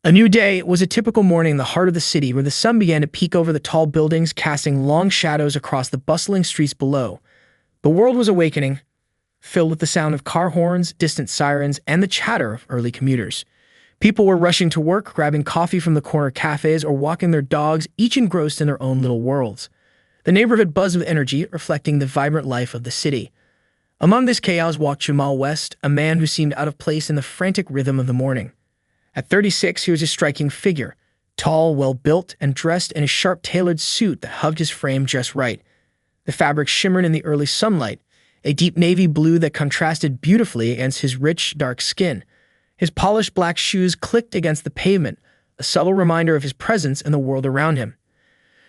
A new day was a typical morning in the heart of the city where the sun began to peek over the tall buildings, casting long shadows across the bustling streets below. The world was awakening, filled with the sound of car horns, distant sirens, and the chatter of early commuters. People were rushing to work, grabbing coffee from the corner cafes, or walking their dogs, each engrossed in their own little worlds. The neighborhood buzzed with energy, reflecting the vibrant life of the city. Among this chaos walked Jamal West, a man who seemed out of place in the frantic rhythm of the morning. At 36, he was a striking figure, tall, well-built, and dressed in a sharp-tailored suit that hugged his frame just right. The fabric shimmered in the early sunlight, a deep navy blue that contrasted beautifully against his rich, dark skin. His polished black shoes clicked against the pavement, a subtle reminder of his presence in the world around him.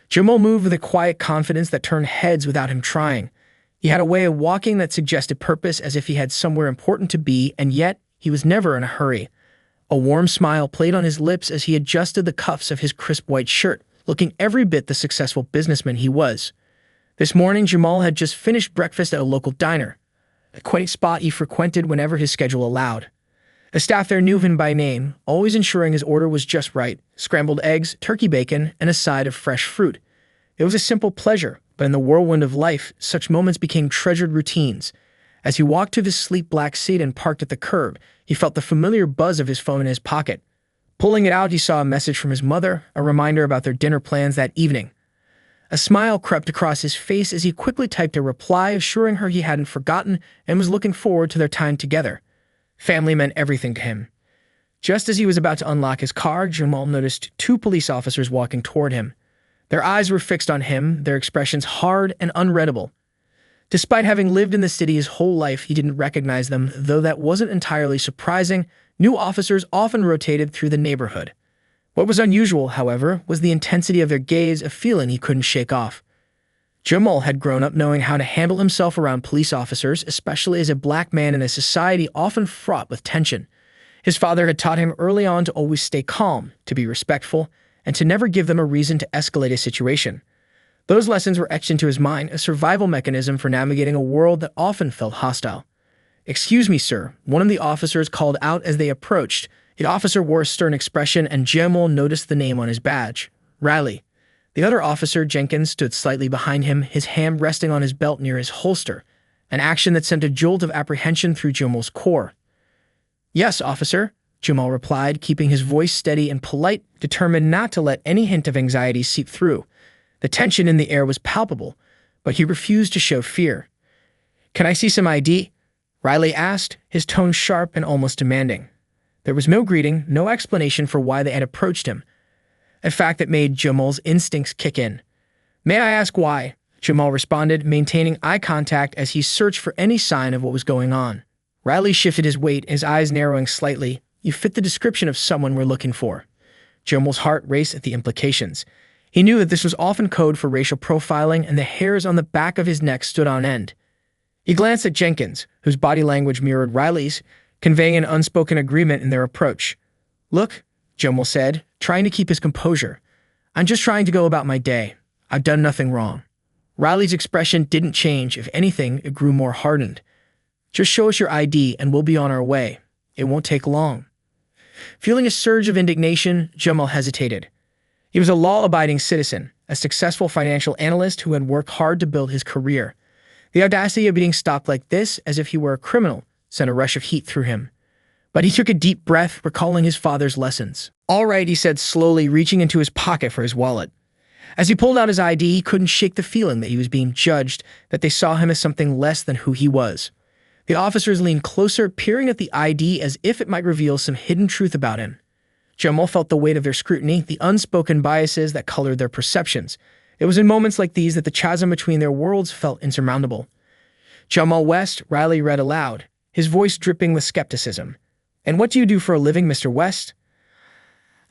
Jamal moved with a quiet confidence that turned heads without him trying. He had a way of walking that suggested purpose, as if he had somewhere important to be, and yet he was never in a hurry. A warm smile played on his lips as he adjusted the cuffs of his crisp white shirt, looking every bit the successful businessman he was. This morning, Jamal had just finished breakfast at a local diner, a quaint spot he frequented whenever his schedule allowed. The staff there knew him by name, always ensuring his order was just right: scrambled eggs, turkey bacon, and a side of fresh fruit. It was a simple pleasure, but in the whirlwind of life, such moments became treasured routines. As he walked to his sleek black seat and parked at the curb, he felt the familiar buzz of his phone in his pocket. Pulling it out, he saw a message from his mother, a reminder about their dinner plans that evening. A smile crept across his face as he quickly typed a reply, assuring her he hadn't forgotten and was looking forward to their time together. Family meant everything to him. Just as he was about to unlock his car, Jamal noticed two police officers walking toward him. Their eyes were fixed on him, their expressions hard and unreadable. Despite having lived in the city his whole life, he didn't recognize them, though that wasn't entirely surprising. New officers often rotated through the neighborhood. What was unusual, however, was the intensity of their gaze, a feeling he couldn't shake off. Jamal had grown up knowing how to handle himself around police officers, especially as a black man in a society often fraught with tension. His father had taught him early on to always stay calm, to be respectful, and to never give them a reason to escalate a situation. Those lessons were etched into his mind, a survival mechanism for navigating a world that often felt hostile. "Excuse me, sir," one of the officers called out as they approached. The officer wore a stern expression, and Jamal noticed the name on his badge: Riley. The other officer, Jenkins, stood slightly behind him, his hand resting on his belt near his holster, an action that sent a jolt of apprehension through Jamal's core. "Yes, officer," Jamal replied, keeping his voice steady and polite, determined not to let any hint of anxiety seep through. The tension in the air was palpable, but he refused to show fear. "Can I see some ID?" Riley asked, his tone sharp and almost demanding. There was no greeting, no explanation for why they had approached him, a fact that made Jamal's instincts kick in. "May I ask why?" Jamal responded, maintaining eye contact as he searched for any sign of what was going on. Riley shifted his weight, his eyes narrowing slightly. "You fit the description of someone we're looking for." Jamal's heart raced at the implications. He knew that this was often code for racial profiling, and the hairs on the back of his neck stood on end. He glanced at Jenkins, whose body language mirrored Riley's, conveying an unspoken agreement in their approach. "Look," Jamal said, trying to keep his composure. "I'm just trying to go about my day. I've done nothing wrong." Riley's expression didn't change. If anything, it grew more hardened. "Just show us your ID and we'll be on our way. It won't take long." Feeling a surge of indignation, Jamal hesitated. He was a law-abiding citizen, a successful financial analyst who had worked hard to build his career. The audacity of being stopped like this, as if he were a criminal, sent a rush of heat through him. But he took a deep breath, recalling his father's lessons. "All right," he said slowly, reaching into his pocket for his wallet. As he pulled out his ID, he couldn't shake the feeling that he was being judged, that they saw him as something less than who he was. The officers leaned closer, peering at the ID as if it might reveal some hidden truth about him. Jamal felt the weight of their scrutiny, the unspoken biases that colored their perceptions. It was in moments like these that the chasm between their worlds felt insurmountable. "Jamal West," Riley read aloud, his voice dripping with skepticism. "And what do you do for a living, Mr. West?"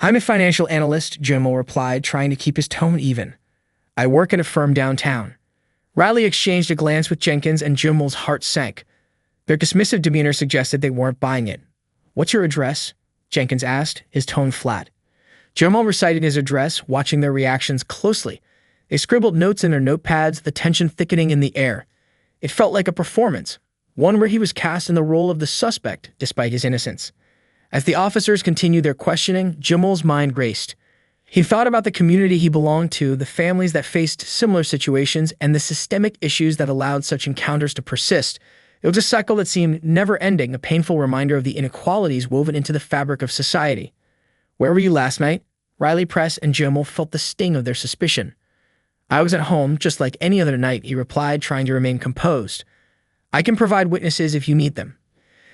"I'm a financial analyst," Jamal replied, trying to keep his tone even. "I work at a firm downtown." Riley exchanged a glance with Jenkins, and Jamal's heart sank. Their dismissive demeanor suggested they weren't buying it. "What's your address?" Jenkins asked, his tone flat. Jamal recited his address, watching their reactions closely. They scribbled notes in their notepads, the tension thickening in the air. It felt like a performance, one where he was cast in the role of the suspect despite his innocence. As the officers continued their questioning, Jamal's mind raced. He thought about the community he belonged to, the families that faced similar situations, and the systemic issues that allowed such encounters to persist. It was a cycle that seemed never-ending, a painful reminder of the inequalities woven into the fabric of society. "Where were you last night?" Riley pressed, and Jamal felt the sting of their suspicion. "I was at home, just like any other night," he replied, trying to remain composed. "I can provide witnesses if you need them."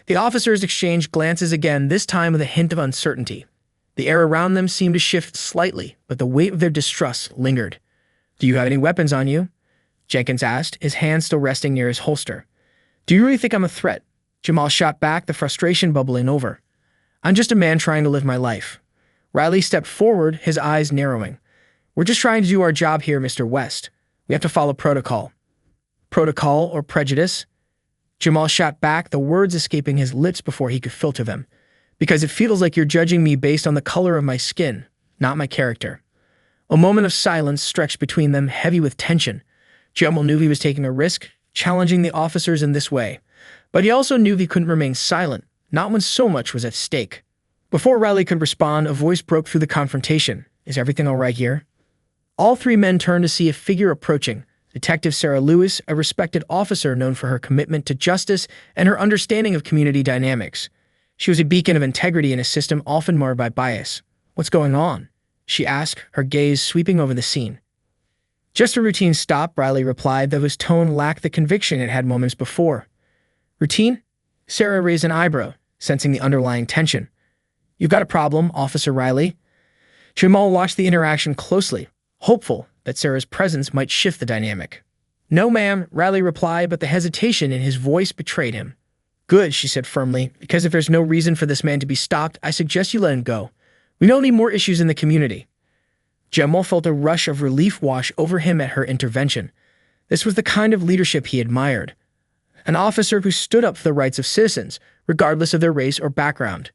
The officers exchanged glances again, this time with a hint of uncertainty. The air around them seemed to shift slightly, but the weight of their distrust lingered. "Do you have any weapons on you?" Jenkins asked, his hand still resting near his holster. "Do you really think I'm a threat?" Jamal shot back, the frustration bubbling over. "I'm just a man trying to live my life." Riley stepped forward, his eyes narrowing. "We're just trying to do our job here, Mr. West. We have to follow protocol." "Protocol or prejudice?" Jamal shot back, the words escaping his lips before he could filter them. "Because it feels like you're judging me based on the color of my skin, not my character." A moment of silence stretched between them, heavy with tension. Jamal knew he was taking a risk, challenging the officers in this way. But he also knew he couldn't remain silent, not when so much was at stake. Before Riley could respond, a voice broke through the confrontation. "Is everything all right here?" All three men turned to see a figure approaching. Detective Sarah Lewis, a respected officer known for her commitment to justice and her understanding of community dynamics. She was a beacon of integrity in a system often marred by bias. "What's going on?" she asked, her gaze sweeping over the scene. "Just a routine stop," Riley replied, though his tone lacked the conviction it had moments before. "Routine?" Sarah raised an eyebrow, sensing the underlying tension. "You've got a problem, Officer Riley." Jamal watched the interaction closely, hopeful that Sarah's presence might shift the dynamic. "No, ma'am," Riley replied, but the hesitation in his voice betrayed him. "Good," she said firmly, "because if there's no reason for this man to be stopped, I suggest you let him go. We don't need more issues in the community." Jamal felt a rush of relief wash over him at her intervention. This was the kind of leadership he admired. An officer who stood up for the rights of citizens, regardless of their race or background.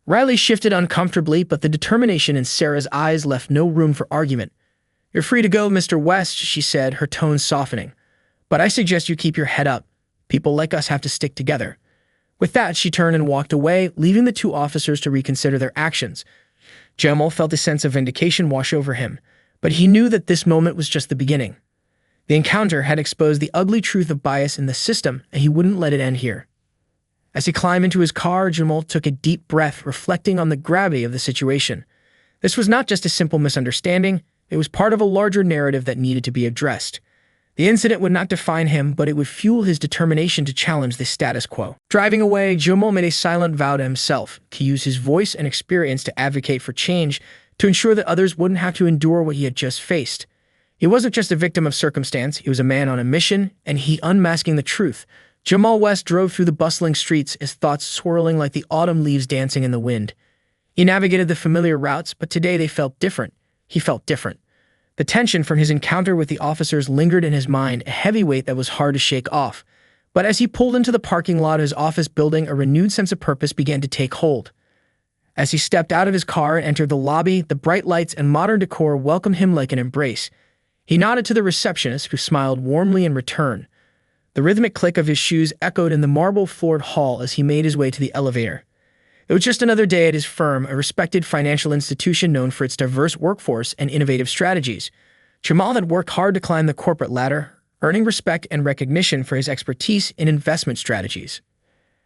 Riley shifted uncomfortably, but the determination in Sarah's eyes left no room for argument. "You're free to go, Mr. West," she said, her tone softening. "But I suggest you keep your head up. People like us have to stick together." With that, she turned and walked away, leaving the two officers to reconsider their actions. Jamal felt a sense of vindication wash over him, but he knew that this moment was just the beginning. The encounter had exposed the ugly truth of bias in the system, and he wouldn't let it end here. As he climbed into his car, Jamal took a deep breath, reflecting on the gravity of the situation. This was not just a simple misunderstanding, it was part of a larger narrative that needed to be addressed. The incident would not define him, but it would fuel his determination to challenge the status quo. Driving away, Jamal made a silent vow to himself to use his voice and experience to advocate for change, to ensure that others wouldn't have to endure what he had just faced. He wasn't just a victim of circumstance, he was a man on a mission, and he unmasking the truth. Jamal West drove through the bustling streets, his thoughts swirling like the autumn leaves dancing in the wind. He navigated the familiar routes, but today they felt different. He felt different. The tension from his encounter with the officers lingered in his mind, a heavy weight that was hard to shake off. But as he pulled into the parking lot of his office building, a renewed sense of purpose began to take hold. As he stepped out of his car and entered the lobby, the bright lights and modern decor welcomed him like an embrace. He nodded to the receptionist, who smiled warmly in return. The rhythmic click of his shoes echoed in the marble-floored hall as he made his way to the elevator. It was just another day at his firm, a respected financial institution known for its diverse workforce and innovative strategies. Jamal had worked hard to climb the corporate ladder, earning respect and recognition for his expertise in investment strategies.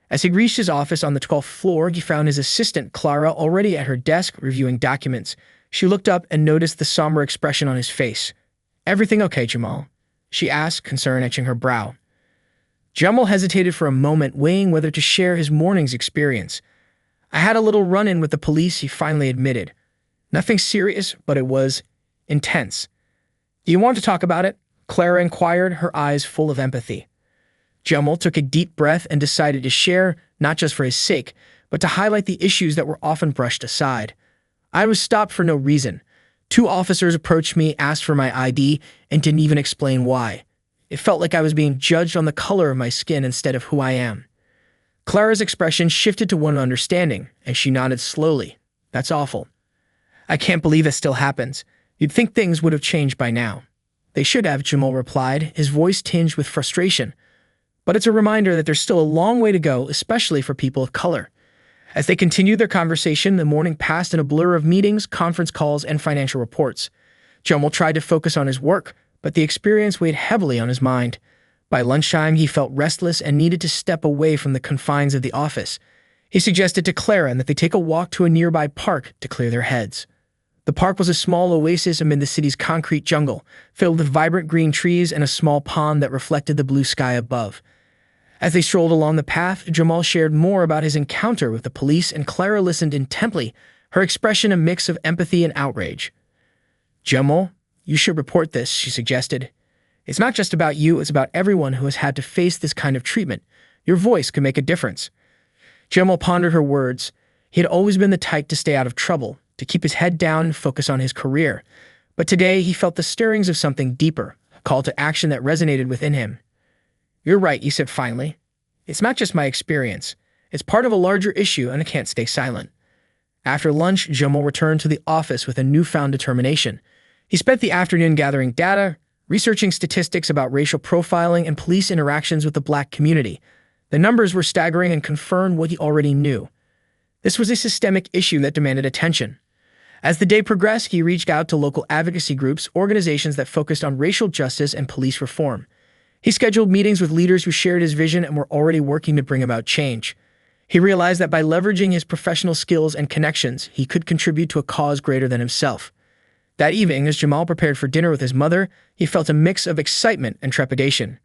As he reached his office on the 12th floor, he found his assistant, Clara, already at her desk reviewing documents. She looked up and noticed the somber expression on his face. "Everything okay, Jamal?" she asked, concern etching her brow. Jamal hesitated for a moment, weighing whether to share his morning's experience. "I had a little run-in with the police," he finally admitted. "Nothing serious, but it was intense." "Do you want to talk about it?" Clara inquired, her eyes full of empathy. Jamal took a deep breath and decided to share, not just for his sake, but to highlight the issues that were often brushed aside. "I was stopped for no reason. 2 officers approached me, asked for my ID, and didn't even explain why. It felt like I was being judged on the color of my skin instead of who I am." Clara's expression shifted to one of understanding, and she nodded slowly. "That's awful. I can't believe it still happens. You'd think things would have changed by now." "They should have," Jamal replied, his voice tinged with frustration. "But it's a reminder that there's still a long way to go, especially for people of color." As they continued their conversation, the morning passed in a blur of meetings, conference calls, and financial reports. Jamal tried to focus on his work, but the experience weighed heavily on his mind. By lunchtime, he felt restless and needed to step away from the confines of the office. He suggested to Clara that they take a walk to a nearby park to clear their heads. The park was a small oasis amid the city's concrete jungle, filled with vibrant green trees and a small pond that reflected the blue sky above. As they strolled along the path, Jamal shared more about his encounter with the police, and Clara listened intently, her expression a mix of empathy and outrage. "Jamal, you should report this," she suggested. "It's not just about you, it's about everyone who has had to face this kind of treatment. Your voice could make a difference." Jamal pondered her words. He had always been the type to stay out of trouble, to keep his head down and focus on his career. But today he felt the stirrings of something deeper, a call to action that resonated within him. "You're right," he said finally. "It's not just my experience. It's part of a larger issue, and I can't stay silent." After lunch, Jamal returned to the office with a newfound determination. He spent the afternoon gathering data, researching statistics about racial profiling and police interactions with the Black community. The numbers were staggering and confirmed what he already knew. This was a systemic issue that demanded attention. As the day progressed, he reached out to local advocacy groups, organizations that focused on racial justice and police reform. He scheduled meetings with leaders who shared his vision and were already working to bring about change. He realized that by leveraging his professional skills and connections, he could contribute to a cause greater than himself. That evening, as Jamal prepared for dinner with his mother, he felt a mix of excitement and trepidation.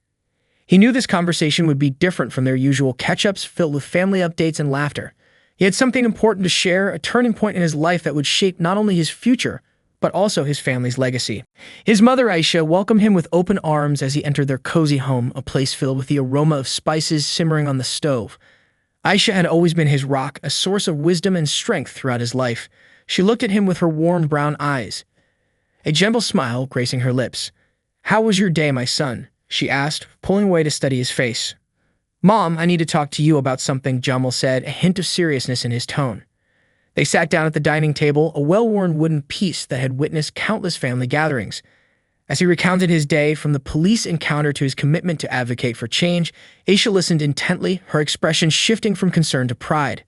He knew this conversation would be different from their usual catch-ups filled with family updates and laughter. He had something important to share, a turning point in his life that would shape not only his future, but also his family's legacy. His mother, Aisha, welcomed him with open arms as he entered their cozy home, a place filled with the aroma of spices simmering on the stove. Aisha had always been his rock, a source of wisdom and strength throughout his life. She looked at him with her warm brown eyes, a gentle smile gracing her lips. "How was your day, my son?" she asked, pulling away to study his face. "Mom, I need to talk to you about something," Jamal said, a hint of seriousness in his tone. They sat down at the dining table, a well-worn wooden piece that had witnessed countless family gatherings. As he recounted his day, from the police encounter to his commitment to advocate for change, Aisha listened intently, her expression shifting from concern to pride.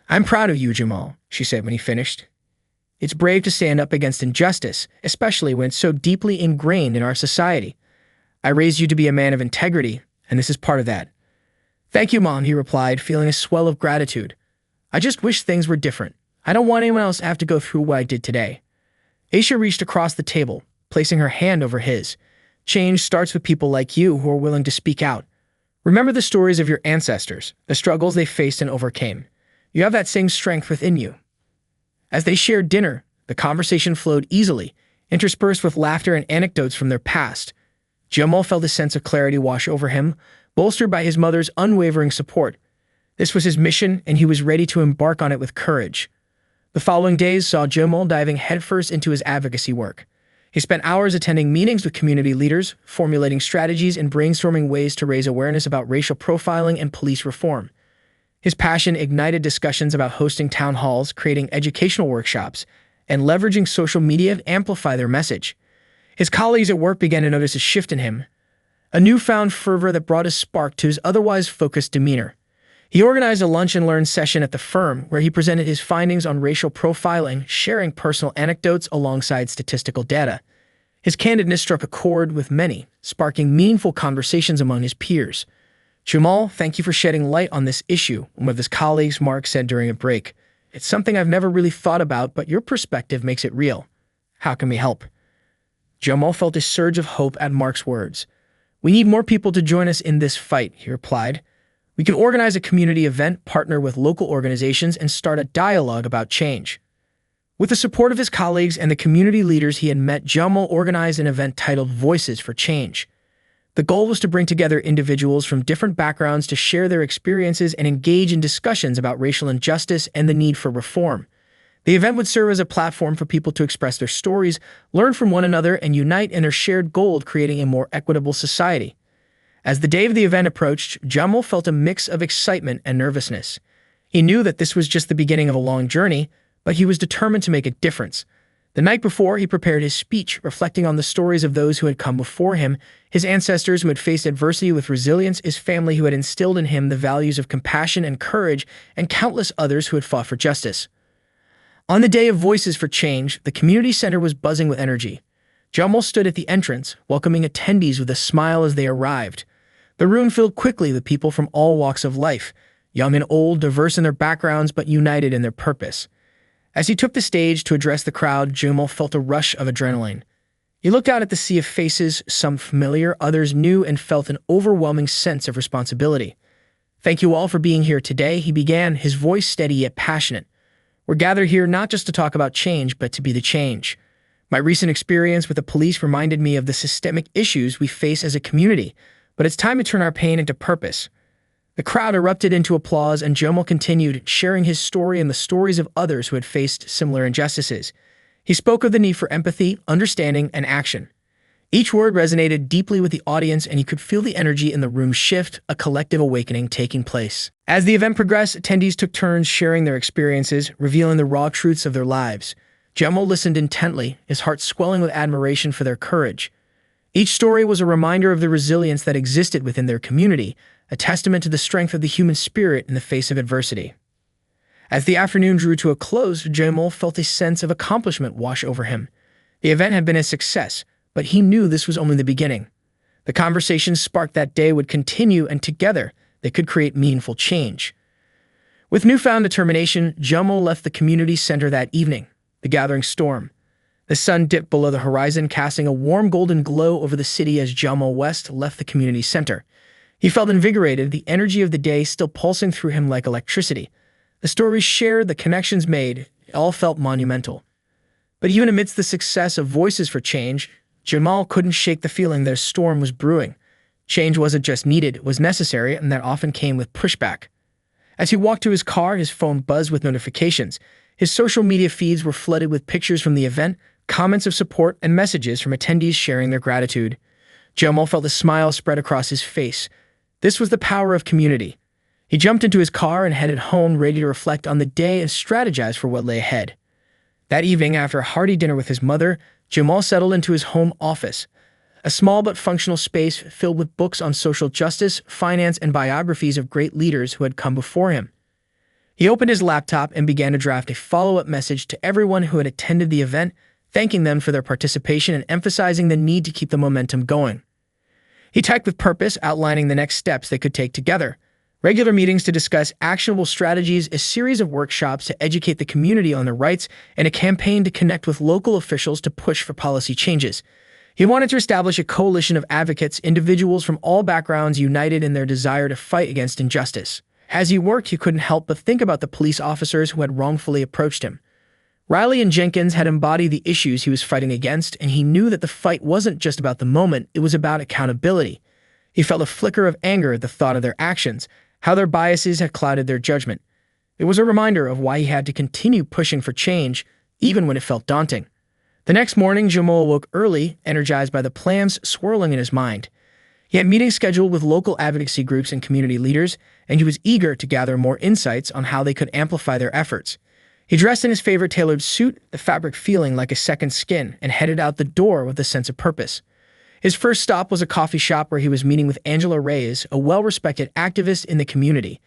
"I'm proud of you, Jamal," she said when he finished. "It's brave to stand up against injustice, especially when it's so deeply ingrained in our society. I raised you to be a man of integrity, and this is part of that." "Thank you, Mom," he replied, feeling a swell of gratitude. "I just wish things were different. I don't want anyone else to have to go through what I did today." Aisha reached across the table, placing her hand over his. "Change starts with people like you who are willing to speak out. Remember the stories of your ancestors, the struggles they faced and overcame. You have that same strength within you." As they shared dinner, the conversation flowed easily, interspersed with laughter and anecdotes from their past. Jamal felt a sense of clarity wash over him, bolstered by his mother's unwavering support. This was his mission, and he was ready to embark on it with courage. The following days saw Jamal diving headfirst into his advocacy work. He spent hours attending meetings with community leaders, formulating strategies and brainstorming ways to raise awareness about racial profiling and police reform. His passion ignited discussions about hosting town halls, creating educational workshops, and leveraging social media to amplify their message. His colleagues at work began to notice a shift in him, a newfound fervor that brought a spark to his otherwise focused demeanor. He organized a lunch and learn session at the firm where he presented his findings on racial profiling, sharing personal anecdotes alongside statistical data. His candidness struck a chord with many, sparking meaningful conversations among his peers. "Jamal, thank you for shedding light on this issue," one of his colleagues, Mark, said during a break. "It's something I've never really thought about, but your perspective makes it real. How can we help?" Jamal felt a surge of hope at Mark's words. "We need more people to join us in this fight," he replied. "We can organize a community event, partner with local organizations, and start a dialogue about change." With the support of his colleagues and the community leaders he had met, Jamal organized an event titled Voices for Change. The goal was to bring together individuals from different backgrounds to share their experiences and engage in discussions about racial injustice and the need for reform. The event would serve as a platform for people to express their stories, learn from one another, and unite in their shared goal of creating a more equitable society. As the day of the event approached, Jamal felt a mix of excitement and nervousness. He knew that this was just the beginning of a long journey, but he was determined to make a difference. The night before, he prepared his speech, reflecting on the stories of those who had come before him, his ancestors who had faced adversity with resilience, his family who had instilled in him the values of compassion and courage, and countless others who had fought for justice. On the day of Voices for Change, the community center was buzzing with energy. Jamal stood at the entrance, welcoming attendees with a smile as they arrived. The room filled quickly with people from all walks of life, young and old, diverse in their backgrounds but united in their purpose. As he took the stage to address the crowd, Jamal felt a rush of adrenaline. He looked out at the sea of faces, some familiar, others new, and felt an overwhelming sense of responsibility. "Thank you all for being here today," he began, his voice steady yet passionate. "We're gathered here not just to talk about change, but to be the change. My recent experience with the police reminded me of the systemic issues we face as a community, but it's time to turn our pain into purpose." The crowd erupted into applause, and Jamal continued, sharing his story and the stories of others who had faced similar injustices. He spoke of the need for empathy, understanding, and action. Each word resonated deeply with the audience, and you could feel the energy in the room shift, a collective awakening taking place. As the event progressed, attendees took turns sharing their experiences, revealing the raw truths of their lives. Jamal listened intently, his heart swelling with admiration for their courage. Each story was a reminder of the resilience that existed within their community, a testament to the strength of the human spirit in the face of adversity. As the afternoon drew to a close, Jamal felt a sense of accomplishment wash over him. The event had been a success, but he knew this was only the beginning. The conversation sparked that day would continue, and together they could create meaningful change. With newfound determination, Jamal left the community center that evening. The gathering storm. The sun dipped below the horizon, casting a warm golden glow over the city as Jamal West left the community center. He felt invigorated, the energy of the day still pulsing through him like electricity. The stories shared, the connections made, it all felt monumental. But even amidst the success of Voices for Change, Jamal couldn't shake the feeling their storm was brewing. Change wasn't just needed, it was necessary, and that often came with pushback. As he walked to his car, his phone buzzed with notifications. His social media feeds were flooded with pictures from the event, comments of support, and messages from attendees sharing their gratitude. Jamal felt a smile spread across his face. This was the power of community. He jumped into his car and headed home, ready to reflect on the day and strategize for what lay ahead. That evening, after a hearty dinner with his mother, Jamal settled into his home office, a small but functional space filled with books on social justice, finance, and biographies of great leaders who had come before him. He opened his laptop and began to draft a follow-up message to everyone who had attended the event, thanking them for their participation and emphasizing the need to keep the momentum going. He typed with purpose, outlining the next steps they could take together. Regular meetings to discuss actionable strategies, a series of workshops to educate the community on their rights, and a campaign to connect with local officials to push for policy changes. He wanted to establish a coalition of advocates, individuals from all backgrounds united in their desire to fight against injustice. As he worked, he couldn't help but think about the police officers who had wrongfully approached him. Riley and Jenkins had embodied the issues he was fighting against, and he knew that the fight wasn't just about the moment, it was about accountability. He felt a flicker of anger at the thought of their actions, how their biases had clouded their judgment. It was a reminder of why he had to continue pushing for change, even when it felt daunting. The next morning, Jamal woke early, energized by the plans swirling in his mind. He had meetings scheduled with local advocacy groups and community leaders, and he was eager to gather more insights on how they could amplify their efforts. He dressed in his favorite tailored suit, the fabric feeling like a second skin, and headed out the door with a sense of purpose. His first stop was a coffee shop where he was meeting with Angela Reyes, a well-respected activist in the community.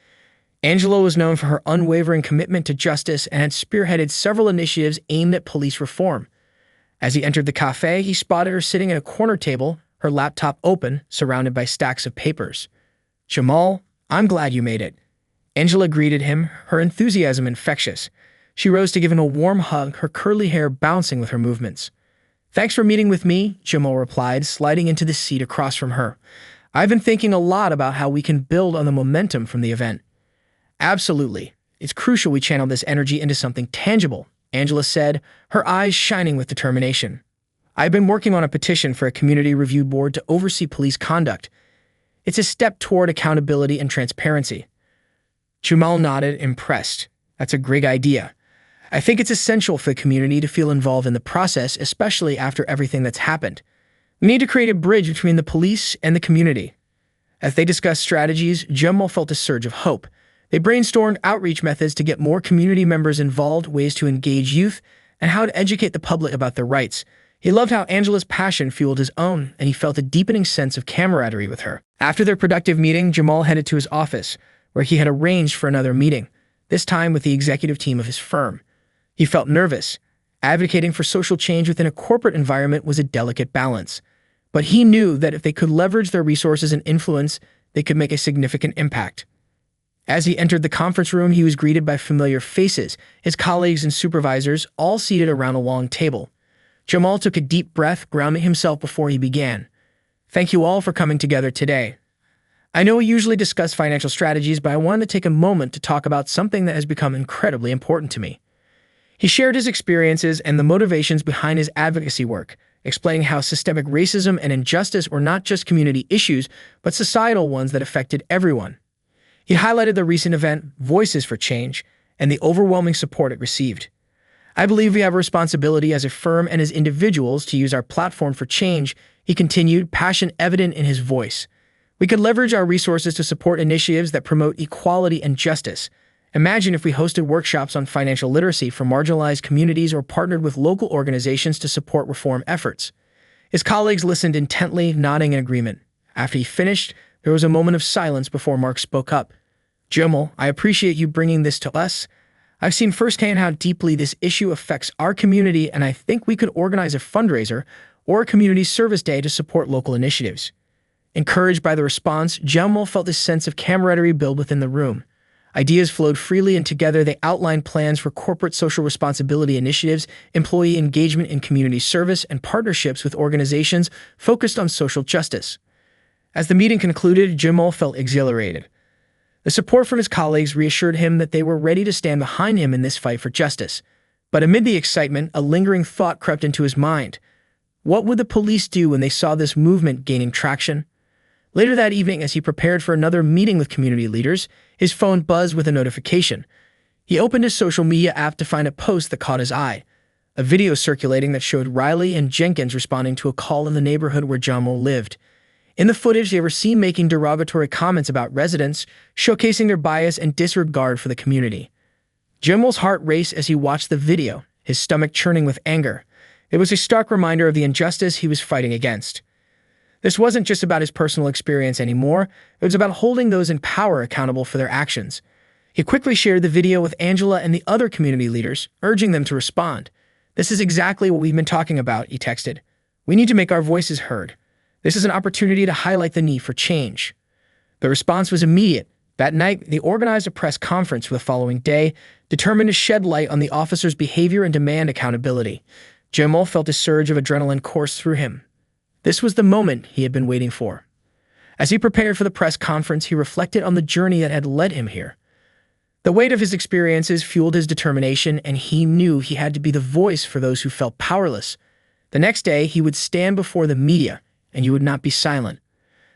Angela was known for her unwavering commitment to justice and had spearheaded several initiatives aimed at police reform. As he entered the cafe, he spotted her sitting at a corner table, her laptop open, surrounded by stacks of papers. "Jamal, I'm glad you made it." Angela greeted him, her enthusiasm infectious. She rose to give him a warm hug, her curly hair bouncing with her movements. "Thanks for meeting with me," Jamal replied, sliding into the seat across from her. "I've been thinking a lot about how we can build on the momentum from the event." "Absolutely. It's crucial we channel this energy into something tangible," Angela said, her eyes shining with determination. "I've been working on a petition for a community review board to oversee police conduct. It's a step toward accountability and transparency." Jamal nodded, impressed. "That's a great idea. I think it's essential for the community to feel involved in the process, especially after everything that's happened. We need to create a bridge between the police and the community." As they discussed strategies, Jamal felt a surge of hope. They brainstormed outreach methods to get more community members involved, ways to engage youth, and how to educate the public about their rights. He loved how Angela's passion fueled his own, and he felt a deepening sense of camaraderie with her. After their productive meeting, Jamal headed to his office, where he had arranged for another meeting, this time with the executive team of his firm. He felt nervous. Advocating for social change within a corporate environment was a delicate balance. But he knew that if they could leverage their resources and influence, they could make a significant impact. As he entered the conference room, he was greeted by familiar faces, his colleagues and supervisors, all seated around a long table. Jamal took a deep breath, grounding himself before he began. "Thank you all for coming together today. I know we usually discuss financial strategies, but I wanted to take a moment to talk about something that has become incredibly important to me." He shared his experiences and the motivations behind his advocacy work, explaining how systemic racism and injustice were not just community issues, but societal ones that affected everyone. He highlighted the recent event, Voices for Change, and the overwhelming support it received. "I believe we have a responsibility as a firm and as individuals to use our platform for change," he continued, passion evident in his voice. "We could leverage our resources to support initiatives that promote equality and justice. Imagine if we hosted workshops on financial literacy for marginalized communities or partnered with local organizations to support reform efforts." His colleagues listened intently, nodding in agreement. After he finished, there was a moment of silence before Mark spoke up. "Jamal, I appreciate you bringing this to us. I've seen firsthand how deeply this issue affects our community, and I think we could organize a fundraiser or a community service day to support local initiatives." Encouraged by the response, Jamal felt this sense of camaraderie build within the room. Ideas flowed freely, and together they outlined plans for corporate social responsibility initiatives, employee engagement in community service, and partnerships with organizations focused on social justice. As the meeting concluded, Jamal felt exhilarated. The support from his colleagues reassured him that they were ready to stand behind him in this fight for justice. But amid the excitement, a lingering thought crept into his mind. What would the police do when they saw this movement gaining traction? Later that evening, as he prepared for another meeting with community leaders, his phone buzzed with a notification. He opened his social media app to find a post that caught his eye. A video circulating that showed Riley and Jenkins responding to a call in the neighborhood where Jamal lived. In the footage, they were seen making derogatory comments about residents, showcasing their bias and disregard for the community. Jamal's heart raced as he watched the video, his stomach churning with anger. It was a stark reminder of the injustice he was fighting against. This wasn't just about his personal experience anymore, it was about holding those in power accountable for their actions. He quickly shared the video with Angela and the other community leaders, urging them to respond. "This is exactly what we've been talking about," he texted. "We need to make our voices heard. This is an opportunity to highlight the need for change." The response was immediate. That night, they organized a press conference for the following day, determined to shed light on the officers' behavior and demand accountability. Jamal felt a surge of adrenaline course through him. This was the moment he had been waiting for. As he prepared for the press conference, he reflected on the journey that had led him here. The weight of his experiences fueled his determination, and he knew he had to be the voice for those who felt powerless. The next day, he would stand before the media, and you would not be silent.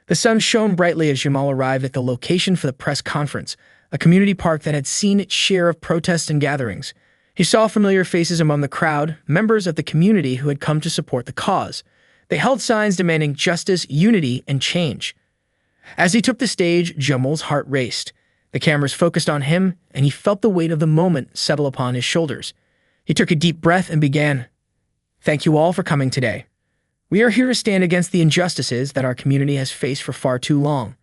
The sun shone brightly as Jamal arrived at the location for the press conference, a community park that had seen its share of protests and gatherings. He saw familiar faces among the crowd, members of the community who had come to support the cause. They held signs demanding justice, unity, and change. As he took the stage, Jamal's heart raced. The cameras focused on him, and he felt the weight of the moment settle upon his shoulders. He took a deep breath and began. "Thank you all for coming today. We are here to stand against the injustices that our community has faced for far too long."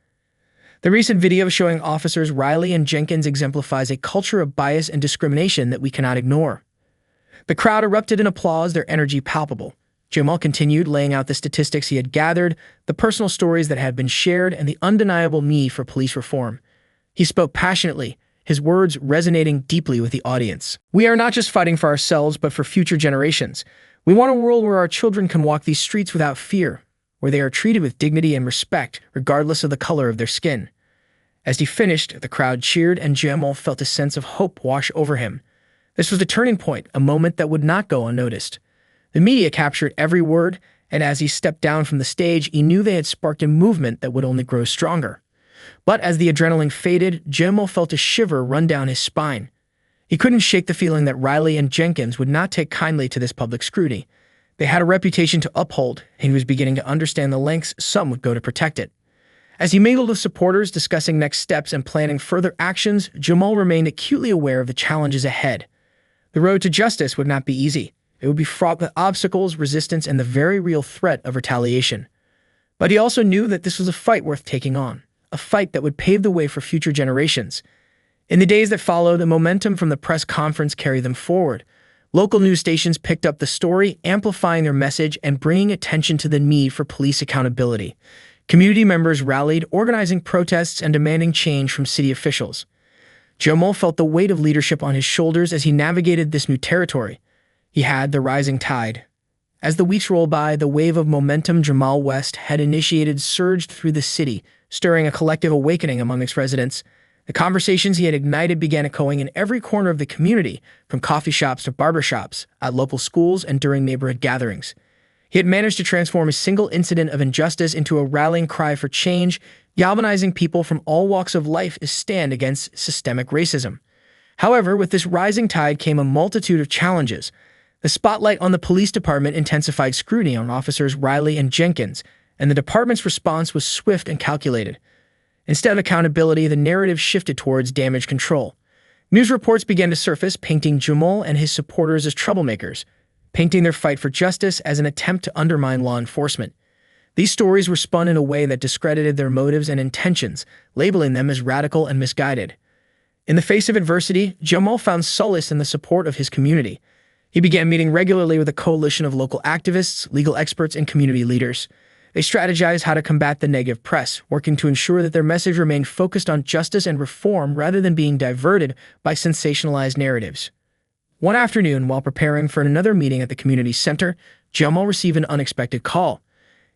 The recent video showing officers Riley and Jenkins exemplifies a culture of bias and discrimination that we cannot ignore. The crowd erupted in applause, their energy palpable. Jamal continued, laying out the statistics he had gathered, the personal stories that had been shared, and the undeniable need for police reform. He spoke passionately, his words resonating deeply with the audience. "We are not just fighting for ourselves, but for future generations. We want a world where our children can walk these streets without fear, where they are treated with dignity and respect, regardless of the color of their skin." As he finished, the crowd cheered, and Jamal felt a sense of hope wash over him. This was the turning point, a moment that would not go unnoticed. The media captured every word, and as he stepped down from the stage, he knew they had sparked a movement that would only grow stronger. But as the adrenaline faded, Jamal felt a shiver run down his spine. He couldn't shake the feeling that Riley and Jenkins would not take kindly to this public scrutiny. They had a reputation to uphold, and he was beginning to understand the lengths some would go to protect it. As he mingled with supporters, discussing next steps and planning further actions, Jamal remained acutely aware of the challenges ahead. The road to justice would not be easy. It would be fraught with obstacles, resistance, and the very real threat of retaliation. But he also knew that this was a fight worth taking on, a fight that would pave the way for future generations. In the days that followed, the momentum from the press conference carried them forward. Local news stations picked up the story, amplifying their message and bringing attention to the need for police accountability. Community members rallied, organizing protests and demanding change from city officials. Jamal felt the weight of leadership on his shoulders as he navigated this new territory. He had the rising tide. As the weeks rolled by, the wave of momentum Jamal West had initiated surged through the city, stirring a collective awakening among its residents. The conversations he had ignited began echoing in every corner of the community, from coffee shops to barbershops, at local schools, and during neighborhood gatherings. He had managed to transform a single incident of injustice into a rallying cry for change, galvanizing people from all walks of life to stand against systemic racism. However, with this rising tide came a multitude of challenges. The spotlight on the police department intensified scrutiny on officers Riley and Jenkins, and the department's response was swift and calculated. Instead of accountability, the narrative shifted towards damage control. News reports began to surface, painting Jamal and his supporters as troublemakers, painting their fight for justice as an attempt to undermine law enforcement. These stories were spun in a way that discredited their motives and intentions, labeling them as radical and misguided. In the face of adversity, Jamal found solace in the support of his community. He began meeting regularly with a coalition of local activists, legal experts, and community leaders. They strategized how to combat the negative press, working to ensure that their message remained focused on justice and reform rather than being diverted by sensationalized narratives. One afternoon, while preparing for another meeting at the community center, Jamal received an unexpected call.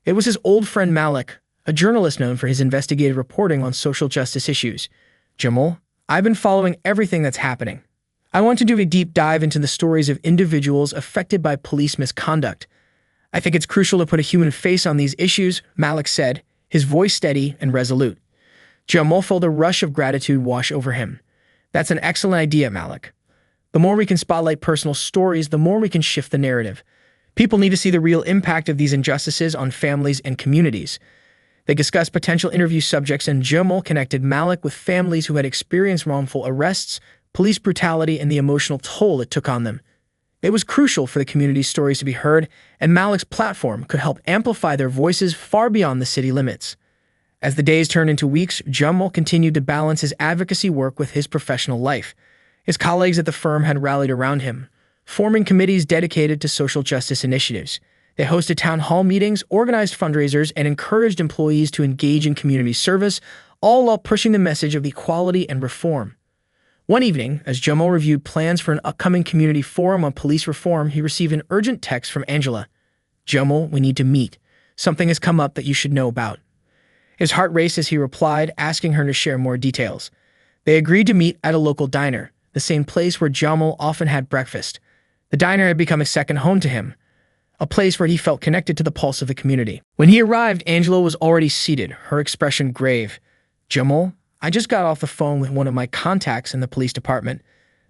It was his old friend Malik, a journalist known for his investigative reporting on social justice issues. "Jamal, I've been following everything that's happening. I want to do a deep dive into the stories of individuals affected by police misconduct. I think it's crucial to put a human face on these issues," Malik said, his voice steady and resolute. Jamal felt a rush of gratitude wash over him. "That's an excellent idea, Malik. The more we can spotlight personal stories, the more we can shift the narrative. People need to see the real impact of these injustices on families and communities." They discussed potential interview subjects, and Jamal connected Malik with families who had experienced wrongful arrests, police brutality, and the emotional toll it took on them. It was crucial for the community's stories to be heard, and Malik's platform could help amplify their voices far beyond the city limits. As the days turned into weeks, Jamal continued to balance his advocacy work with his professional life. His colleagues at the firm had rallied around him, forming committees dedicated to social justice initiatives. They hosted town hall meetings, organized fundraisers, and encouraged employees to engage in community service, all while pushing the message of equality and reform. One evening, as Jamal reviewed plans for an upcoming community forum on police reform, he received an urgent text from Angela. "Jamal, we need to meet. Something has come up that you should know about." His heart raced as he replied, asking her to share more details. They agreed to meet at a local diner, the same place where Jamal often had breakfast. The diner had become a second home to him, a place where he felt connected to the pulse of the community. When he arrived, Angela was already seated, her expression grave. "Jamal, I just got off the phone with one of my contacts in the police department.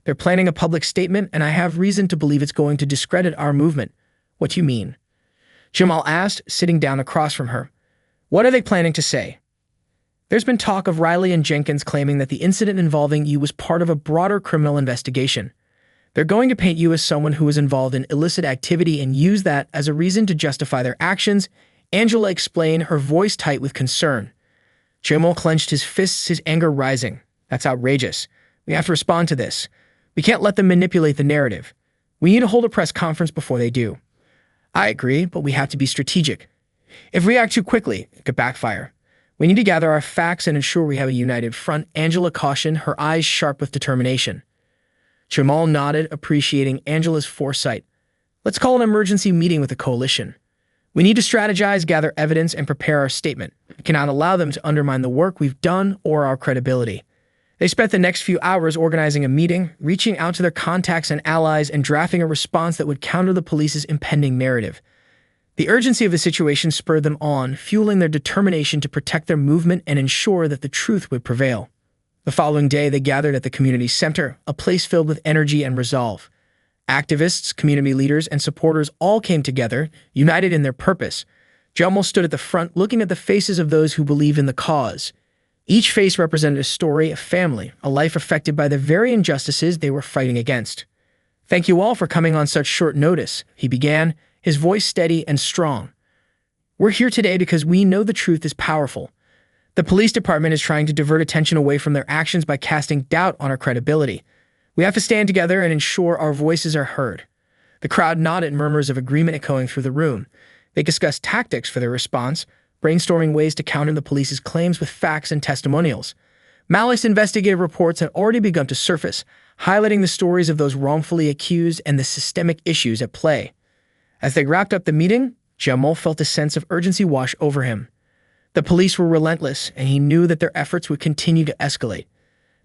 They're planning a public statement, and I have reason to believe it's going to discredit our movement." "What do you mean?" Jamal asked, sitting down across from her. "What are they planning to say?" "There's been talk of Riley and Jenkins claiming that the incident involving you was part of a broader criminal investigation. They're going to paint you as someone who was involved in illicit activity and use that as a reason to justify their actions," Angela explained, her voice tight with concern. Jamal clenched his fists, his anger rising. "That's outrageous. We have to respond to this. We can't let them manipulate the narrative. We need to hold a press conference before they do." "I agree, but we have to be strategic. If we act too quickly, it could backfire. We need to gather our facts and ensure we have a united front," Angela cautioned, her eyes sharp with determination. Jamal nodded, appreciating Angela's foresight. "Let's call an emergency meeting with the coalition. We need to strategize, gather evidence, and prepare our statement. We cannot allow them to undermine the work we've done or our credibility." They spent the next few hours organizing a meeting, reaching out to their contacts and allies, and drafting a response that would counter the police's impending narrative. The urgency of the situation spurred them on, fueling their determination to protect their movement and ensure that the truth would prevail. The following day, they gathered at the community center, a place filled with energy and resolve. Activists, community leaders, and supporters all came together, united in their purpose. Jamal stood at the front, looking at the faces of those who believe in the cause. Each face represented a story, a family, a life affected by the very injustices they were fighting against. "Thank you all for coming on such short notice," he began, his voice steady and strong. "We're here today because we know the truth is powerful. The police department is trying to divert attention away from their actions by casting doubt on our credibility. We have to stand together and ensure our voices are heard." The crowd nodded, murmurs of agreement echoing through the room. They discussed tactics for their response, brainstorming ways to counter the police's claims with facts and testimonials. Malik's investigative reports had already begun to surface, highlighting the stories of those wrongfully accused and the systemic issues at play. As they wrapped up the meeting, Jamal felt a sense of urgency wash over him. The police were relentless, and he knew that their efforts would continue to escalate.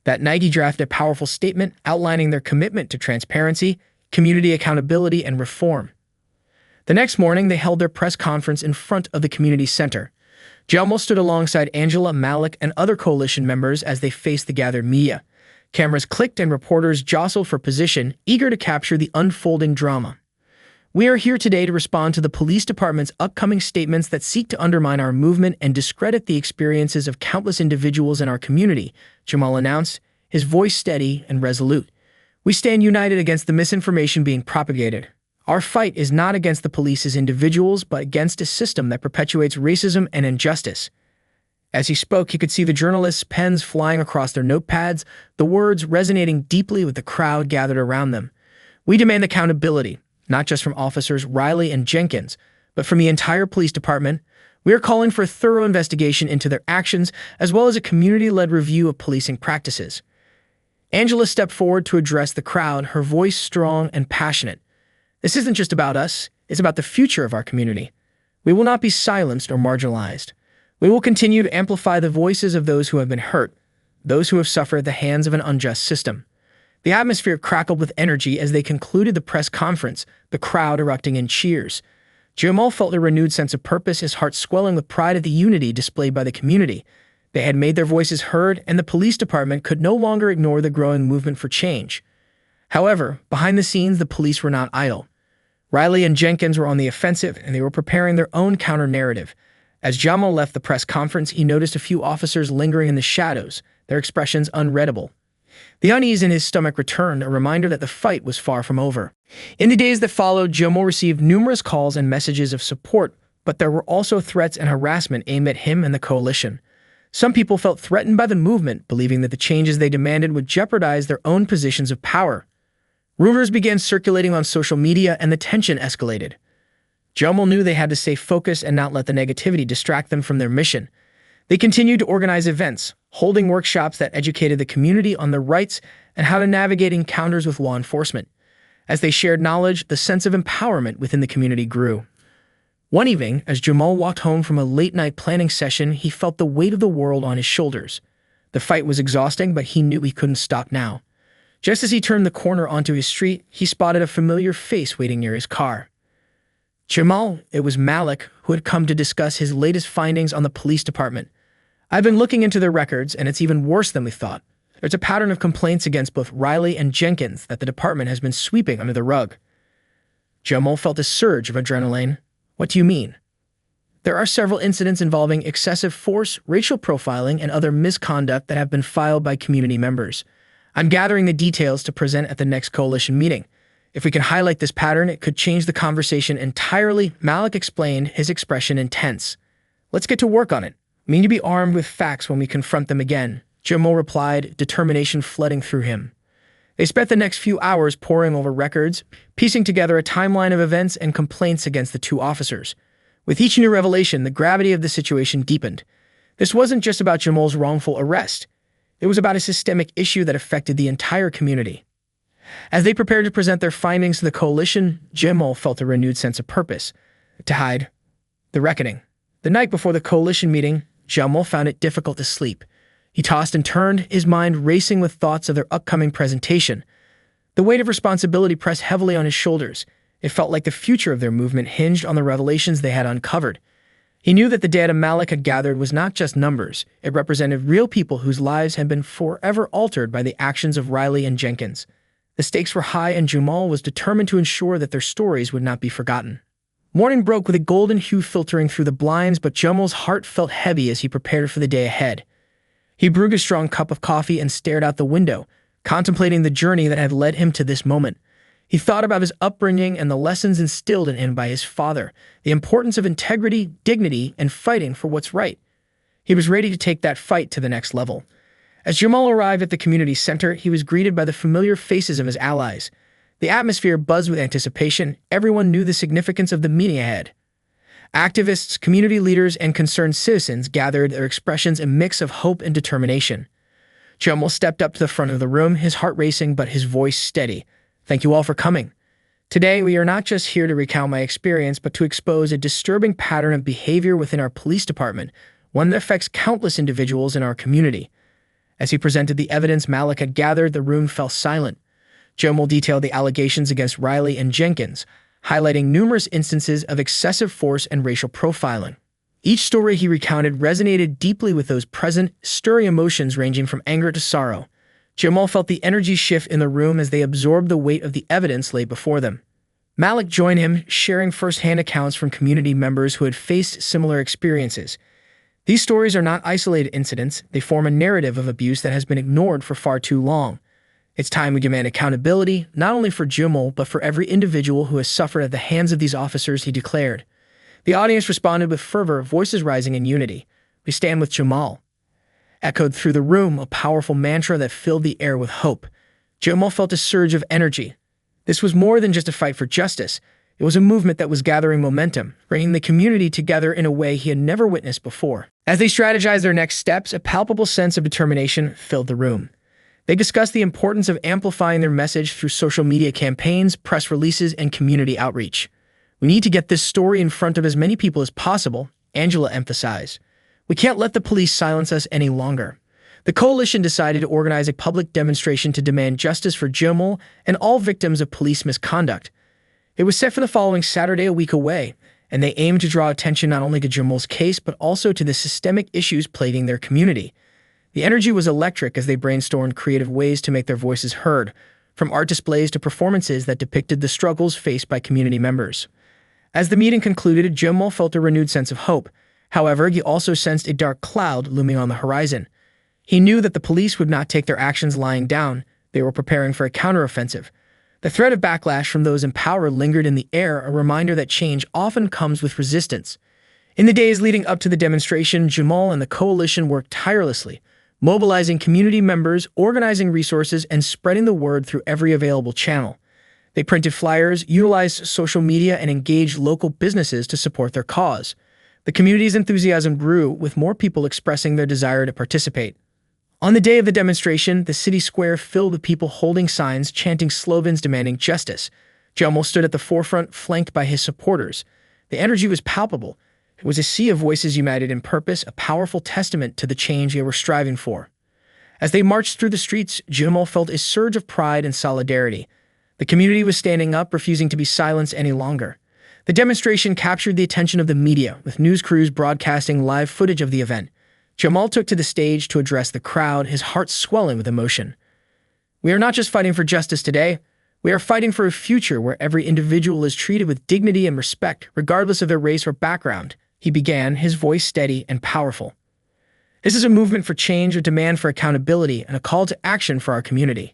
That night, he drafted a powerful statement outlining their commitment to transparency, community accountability, and reform. The next morning, they held their press conference in front of the community center. Jamal stood alongside Angela, Malik, and other coalition members as they faced the gathered media. Cameras clicked and reporters jostled for position, eager to capture the unfolding drama. "We are here today to respond to the police department's upcoming statements that seek to undermine our movement and discredit the experiences of countless individuals in our community," Jamal announced, his voice steady and resolute. "We stand united against the misinformation being propagated. Our fight is not against the police as individuals, but against a system that perpetuates racism and injustice." As he spoke, he could see the journalists' pens flying across their notepads, the words resonating deeply with the crowd gathered around them. "We demand accountability, not just from officers Riley and Jenkins, but from the entire police department. We are calling for a thorough investigation into their actions, as well as a community-led review of policing practices." Angela stepped forward to address the crowd, her voice strong and passionate. "This isn't just about us, it's about the future of our community. We will not be silenced or marginalized. We will continue to amplify the voices of those who have been hurt, those who have suffered at the hands of an unjust system." The atmosphere crackled with energy as they concluded the press conference, the crowd erupting in cheers. Jamal felt a renewed sense of purpose, his heart swelling with pride at the unity displayed by the community. They had made their voices heard, and the police department could no longer ignore the growing movement for change. However, behind the scenes, the police were not idle. Riley and Jenkins were on the offensive, and they were preparing their own counter-narrative. As Jamal left the press conference, he noticed a few officers lingering in the shadows, their expressions unreadable. The unease in his stomach returned, a reminder that the fight was far from over. In the days that followed, Jamal received numerous calls and messages of support, but there were also threats and harassment aimed at him and the coalition. Some people felt threatened by the movement, believing that the changes they demanded would jeopardize their own positions of power. Rumors began circulating on social media, and the tension escalated. Jamal knew they had to stay focused and not let the negativity distract them from their mission. They continued to organize events, holding workshops that educated the community on their rights and how to navigate encounters with law enforcement. As they shared knowledge, the sense of empowerment within the community grew. One evening, as Jamal walked home from a late-night planning session, he felt the weight of the world on his shoulders. The fight was exhausting, but he knew he couldn't stop now. Just as he turned the corner onto his street, he spotted a familiar face waiting near his car. "Jamal," it was Malik, who had come to discuss his latest findings on the police department. "I've been looking into their records, and it's even worse than we thought. There's a pattern of complaints against both Riley and Jenkins that the department has been sweeping under the rug." Jamal felt a surge of adrenaline. "What do you mean?" "There are several incidents involving excessive force, racial profiling, and other misconduct that have been filed by community members. I'm gathering the details to present at the next coalition meeting. If we can highlight this pattern, it could change the conversation entirely," Malik explained, his expression intense. "Let's get to work on it. We need to be armed with facts when we confront them again," Jamal replied, determination flooding through him. They spent the next few hours poring over records, piecing together a timeline of events and complaints against the two officers. With each new revelation, the gravity of the situation deepened. This wasn't just about Jamal's wrongful arrest. It was about a systemic issue that affected the entire community. As they prepared to present their findings to the coalition, Jamal felt a renewed sense of purpose. To hide the reckoning. The night before the coalition meeting, Jamal found it difficult to sleep. He tossed and turned, his mind racing with thoughts of their upcoming presentation. The weight of responsibility pressed heavily on his shoulders. It felt like the future of their movement hinged on the revelations they had uncovered. He knew that the data Malik had gathered was not just numbers. It represented real people whose lives had been forever altered by the actions of Riley and Jenkins. The stakes were high, and Jamal was determined to ensure that their stories would not be forgotten. Morning broke with a golden hue filtering through the blinds, but Jamal's heart felt heavy as he prepared for the day ahead. He brewed a strong cup of coffee and stared out the window, contemplating the journey that had led him to this moment. He thought about his upbringing and the lessons instilled in him by his father, the importance of integrity, dignity, and fighting for what's right. He was ready to take that fight to the next level. As Jamal arrived at the community center, he was greeted by the familiar faces of his allies. The atmosphere buzzed with anticipation. Everyone knew the significance of the meeting ahead. Activists, community leaders, and concerned citizens gathered, their expressions a mix of hope and determination. Jamal stepped up to the front of the room, his heart racing but his voice steady. "Thank you all for coming. Today, we are not just here to recount my experience, but to expose a disturbing pattern of behavior within our police department, one that affects countless individuals in our community." As he presented the evidence Malik had gathered, the room fell silent. Jamal detailed the allegations against Riley and Jenkins, highlighting numerous instances of excessive force and racial profiling. Each story he recounted resonated deeply with those present, stirring emotions ranging from anger to sorrow. Jamal felt the energy shift in the room as they absorbed the weight of the evidence laid before them. Malik joined him, sharing first-hand accounts from community members who had faced similar experiences. These stories are not isolated incidents, they form a narrative of abuse that has been ignored for far too long. It's time we demand accountability, not only for Jamal, but for every individual who has suffered at the hands of these officers, he declared. The audience responded with fervor, voices rising in unity. "We stand with Jamal." Echoed through the room, a powerful mantra that filled the air with hope. Jamal felt a surge of energy. This was more than just a fight for justice. It was a movement that was gathering momentum, bringing the community together in a way he had never witnessed before. As they strategized their next steps, a palpable sense of determination filled the room. They discussed the importance of amplifying their message through social media campaigns, press releases, and community outreach. "We need to get this story in front of as many people as possible," Angela emphasized. "We can't let the police silence us any longer." The coalition decided to organize a public demonstration to demand justice for Jamal and all victims of police misconduct. It was set for the following Saturday, a week away, and they aimed to draw attention not only to Jamal's case, but also to the systemic issues plaguing their community. The energy was electric as they brainstormed creative ways to make their voices heard, from art displays to performances that depicted the struggles faced by community members. As the meeting concluded, Jamal felt a renewed sense of hope. However, he also sensed a dark cloud looming on the horizon. He knew that the police would not take their actions lying down. They were preparing for a counteroffensive. The threat of backlash from those in power lingered in the air, a reminder that change often comes with resistance. In the days leading up to the demonstration, Jamal and the coalition worked tirelessly, mobilizing community members, organizing resources, and spreading the word through every available channel. They printed flyers, utilized social media, and engaged local businesses to support their cause. The community's enthusiasm grew, with more people expressing their desire to participate. On the day of the demonstration, the city square filled with people holding signs, chanting slogans demanding justice. Jamal stood at the forefront, flanked by his supporters. The energy was palpable. It was a sea of voices united in purpose, a powerful testament to the change they were striving for. As they marched through the streets, Jamal felt a surge of pride and solidarity. The community was standing up, refusing to be silenced any longer. The demonstration captured the attention of the media, with news crews broadcasting live footage of the event. Jamal took to the stage to address the crowd, his heart swelling with emotion. "We are not just fighting for justice today. We are fighting for a future where every individual is treated with dignity and respect, regardless of their race or background," he began, his voice steady and powerful. "This is a movement for change, a demand for accountability, and a call to action for our community."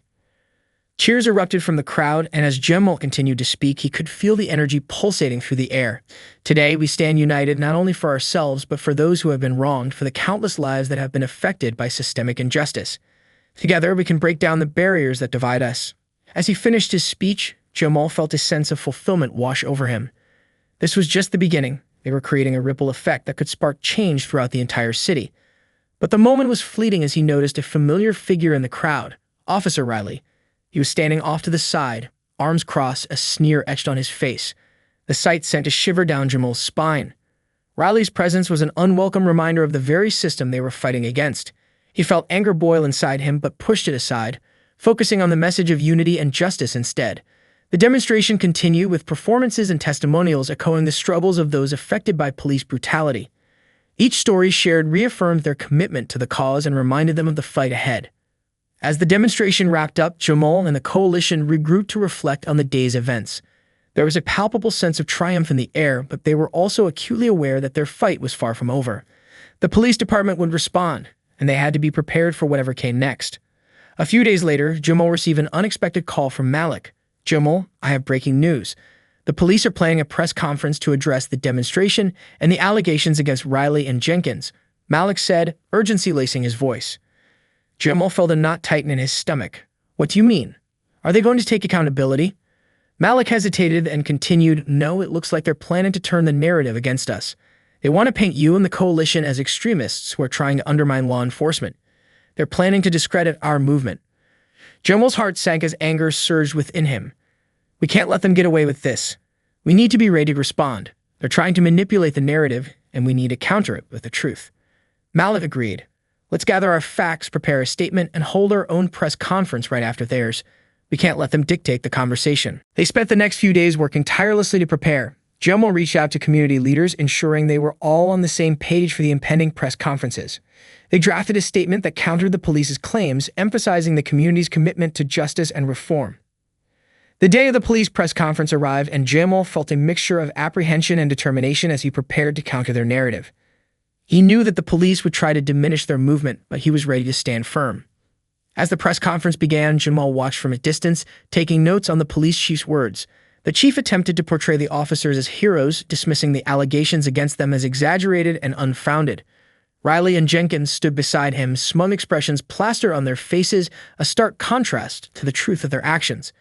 Cheers erupted from the crowd, and as Jamal continued to speak, he could feel the energy pulsating through the air. "Today, we stand united not only for ourselves, but for those who have been wronged, for the countless lives that have been affected by systemic injustice. Together, we can break down the barriers that divide us." As he finished his speech, Jamal felt a sense of fulfillment wash over him. This was just the beginning. They were creating a ripple effect that could spark change throughout the entire city. But the moment was fleeting as he noticed a familiar figure in the crowd, Officer Riley. He was standing off to the side, arms crossed, a sneer etched on his face. The sight sent a shiver down Jamal's spine. Riley's presence was an unwelcome reminder of the very system they were fighting against. He felt anger boil inside him, but pushed it aside, focusing on the message of unity and justice instead. The demonstration continued, with performances and testimonials echoing the struggles of those affected by police brutality. Each story shared reaffirmed their commitment to the cause and reminded them of the fight ahead. As the demonstration wrapped up, Jamal and the coalition regrouped to reflect on the day's events. There was a palpable sense of triumph in the air, but they were also acutely aware that their fight was far from over. The police department would respond, and they had to be prepared for whatever came next. A few days later, Jamal received an unexpected call from Malik. Jamal, I have breaking news. The police are planning a press conference to address the demonstration and the allegations against Riley and Jenkins, Malik said, urgency lacing his voice. Jamal felt a knot tighten in his stomach. What do you mean? Are they going to take accountability? Malik hesitated and continued, no, it looks like they're planning to turn the narrative against us. They want to paint you and the coalition as extremists who are trying to undermine law enforcement. They're planning to discredit our movement. Jamal's heart sank as anger surged within him. We can't let them get away with this. We need to be ready to respond. They're trying to manipulate the narrative, and we need to counter it with the truth. Malik agreed. Let's gather our facts, prepare a statement, and hold our own press conference right after theirs. We can't let them dictate the conversation. They spent the next few days working tirelessly to prepare. Jamal reached out to community leaders, ensuring they were all on the same page for the impending press conferences. They drafted a statement that countered the police's claims, emphasizing the community's commitment to justice and reform. The day of the police press conference arrived, and Jamal felt a mixture of apprehension and determination as he prepared to counter their narrative. He knew that the police would try to diminish their movement, but he was ready to stand firm. As the press conference began, Jamal watched from a distance, taking notes on the police chief's words. The chief attempted to portray the officers as heroes, dismissing the allegations against them as exaggerated and unfounded. Riley and Jenkins stood beside him, smug expressions plastered on their faces, a stark contrast to the truth of their actions.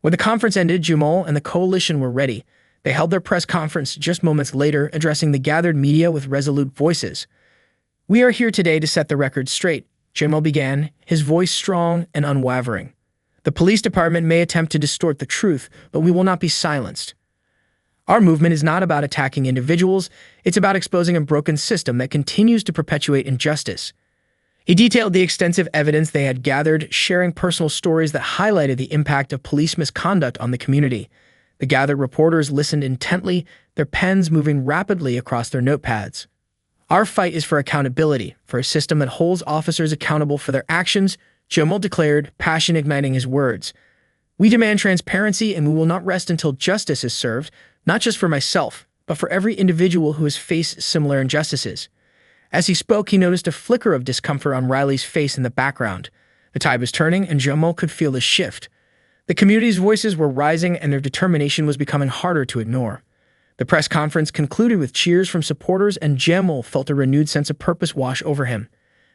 When the conference ended, Jamal and the coalition were ready. They held their press conference just moments later, addressing the gathered media with resolute voices. We are here today to set the record straight, Jamal began, his voice strong and unwavering. The police department may attempt to distort the truth, but we will not be silenced. Our movement is not about attacking individuals, it's about exposing a broken system that continues to perpetuate injustice. He detailed the extensive evidence they had gathered, sharing personal stories that highlighted the impact of police misconduct on the community. The gathered reporters listened intently, their pens moving rapidly across their notepads. Our fight is for accountability, for a system that holds officers accountable for their actions, Jamal declared, passion igniting his words. We demand transparency, and we will not rest until justice is served, not just for myself, but for every individual who has faced similar injustices. As he spoke, he noticed a flicker of discomfort on Riley's face in the background. The tide was turning, and Jamal could feel the shift. The community's voices were rising, and their determination was becoming harder to ignore. The press conference concluded with cheers from supporters, and Jamal felt a renewed sense of purpose wash over him.